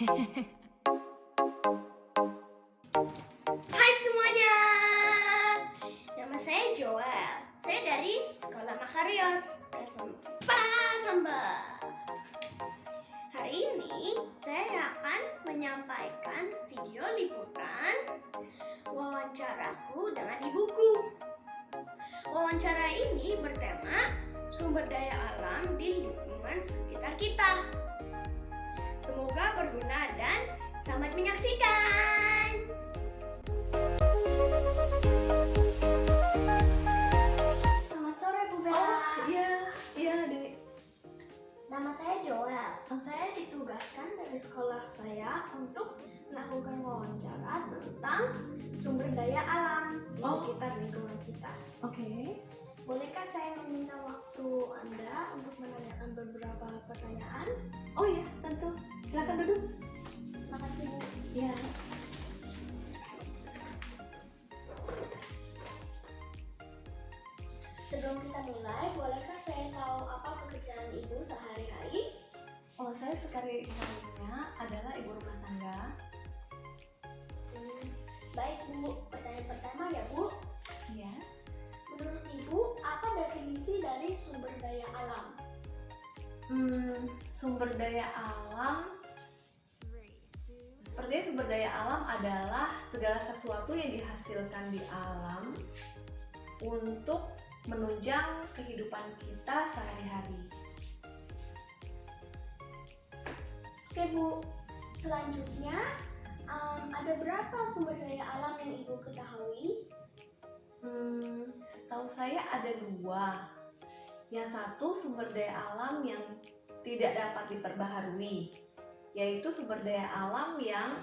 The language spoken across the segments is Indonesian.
Hai semuanya, nama saya Joel. Saya dari Sekolah Makarios, kelas 4 Lembah. Hari ini saya akan menyampaikan video liputan wawancaraku dengan ibuku. Wawancara ini bertema sumber daya alam di lingkungan sekitar kita. Semoga berguna dan selamat menyaksikan. Selamat sore Bu Bella. Oh iya Dek. Nama saya Joel. Saya ditugaskan dari sekolah saya untuk melakukan wawancara tentang sumber daya alam di sekitar lingkungan kita. Oke. Bolehkah saya meminta waktu Anda untuk menanyakan beberapa pertanyaan? Oh iya, tentu. Silakan duduk. Makasih Bu. Ya. Sebelum kita mulai, bolehkah saya tahu apa pekerjaan Ibu sehari-hari? Oh, saya sekali-kalinya adalah ibu rumah tangga. Baik Bu, pertanyaan pertama ya Bu. Iya. Menurut Ibu, apa definisi dari sumber daya alam? Sumber daya alam. Sepertinya sumber daya alam adalah segala sesuatu yang dihasilkan di alam untuk menunjang kehidupan kita sehari-hari. Oke Bu, selanjutnya ada berapa sumber daya alam yang Ibu ketahui? Setahu saya ada dua. Yang satu sumber daya alam yang tidak dapat diperbaharui, yaitu sumber daya alam yang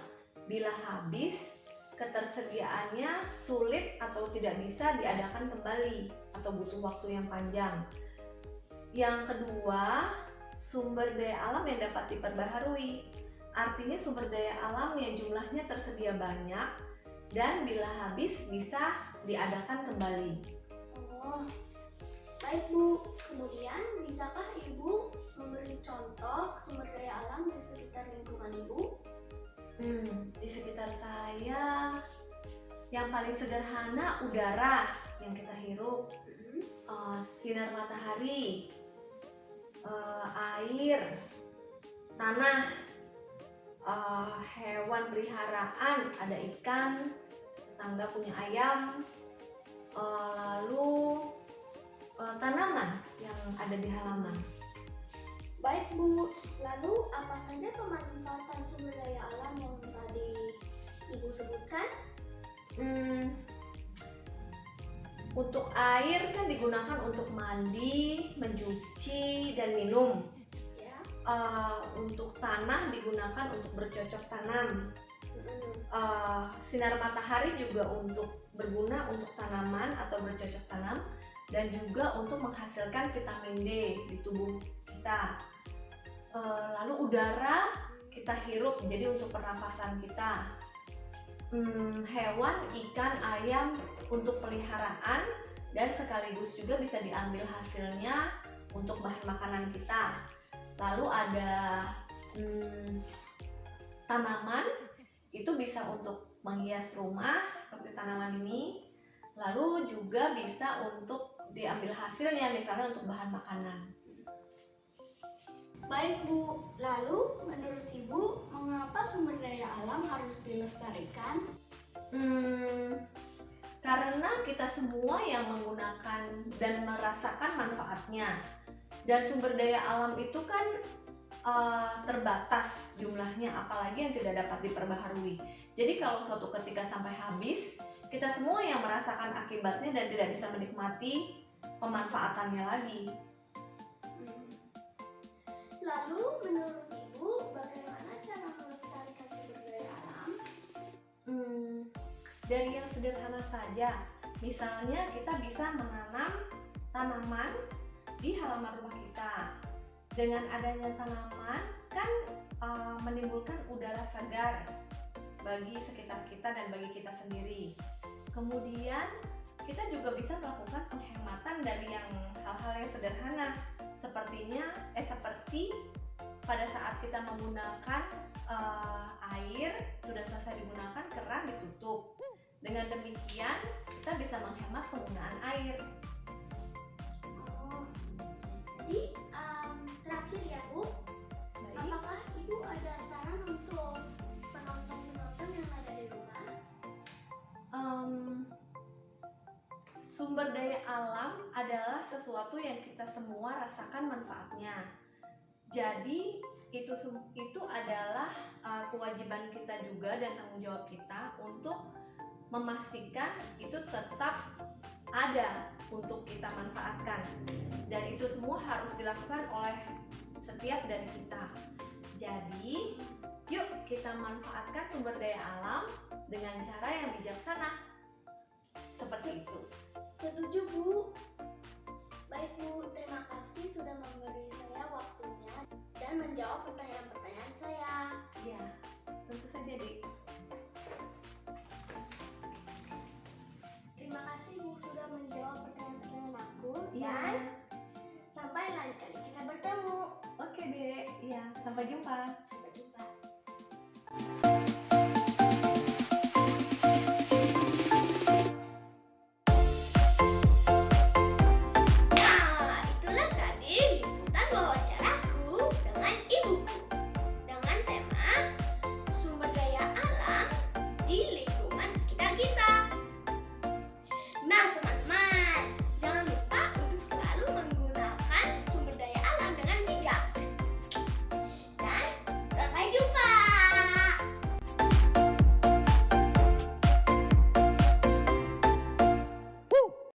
bila habis ketersediaannya sulit atau tidak bisa diadakan kembali atau butuh waktu yang panjang. Yang kedua, sumber daya alam yang dapat diperbaharui, artinya sumber daya alam yang jumlahnya tersedia banyak dan bila habis bisa diadakan kembali. Oh, baik Bu. Kemudian, bisakah Ibu memberi contoh sumber daya alam di sekitar lingkungan Ibu? Di sekitar saya yang paling sederhana udara yang kita hirup, sinar matahari, air, tanah, hewan peliharaan, ada ikan, tetangga punya ayam, lalu tanaman yang ada di halaman. Baik Bu, lalu apa saja pemanfaatan sumber daya alam yang tadi Ibu sebutkan? Untuk air kan digunakan untuk mandi, mencuci, dan minum. Ya. Untuk tanah digunakan untuk bercocok tanam. Sinar matahari juga untuk berguna untuk tanaman atau bercocok tanam dan juga untuk menghasilkan vitamin D di tubuh kita. Lalu udara kita hirup jadi untuk pernafasan kita. Hewan, ikan, ayam untuk peliharaan dan sekaligus juga bisa diambil hasilnya untuk bahan makanan kita. Lalu ada tanaman, itu bisa untuk menghias rumah seperti tanaman ini. Lalu juga bisa untuk diambil hasilnya misalnya untuk bahan makanan. Baik Bu, lalu menurut Ibu mengapa sumber daya alam harus dilestarikan? Karena kita semua yang menggunakan dan merasakan manfaatnya. Dan sumber daya alam itu kan terbatas jumlahnya, apalagi yang tidak dapat diperbaharui. Jadi kalau suatu ketika sampai habis, kita semua yang merasakan akibatnya dan tidak bisa menikmati pemanfaatannya lagi. Lalu menurut Ibu bagaimana cara melestarikan sumber daya alam? Dari yang sederhana saja, misalnya kita bisa menanam tanaman di halaman rumah kita. Dengan adanya tanaman kan menimbulkan udara segar bagi sekitar kita dan bagi kita sendiri. Kemudian kita juga bisa melakukan penghematan dari yang hal-hal yang sederhana seperti pada saat kita menggunakan air, sudah selesai digunakan, keran ditutup. Dengan demikian kita bisa menghemat penggunaan air. Oh, jadi terakhir ya Bu, Baik. apakah Ibu ada saran untuk penonton-penonton yang ada di rumah? Sumber daya alam adalah sesuatu yang kita semua rasakan manfaatnya. Jadi itu adalah kewajiban kita juga dan tanggung jawab kita untuk memastikan itu tetap ada untuk kita manfaatkan. Dan itu semua harus dilakukan oleh setiap dari kita. Jadi, yuk kita manfaatkan sumber daya alam dengan cara yang bijaksana. Seperti itu. Setuju Bu. Baik Bu, terima kasih sudah memberi saya waktunya dan menjawab pertanyaan-pertanyaan saya. Ya, tentu saja, Dek. Terima kasih Bu sudah menjawab pertanyaan-pertanyaan aku dan Ya, sampai lain kali kita bertemu. oke, Dek. Ya, sampai jumpa.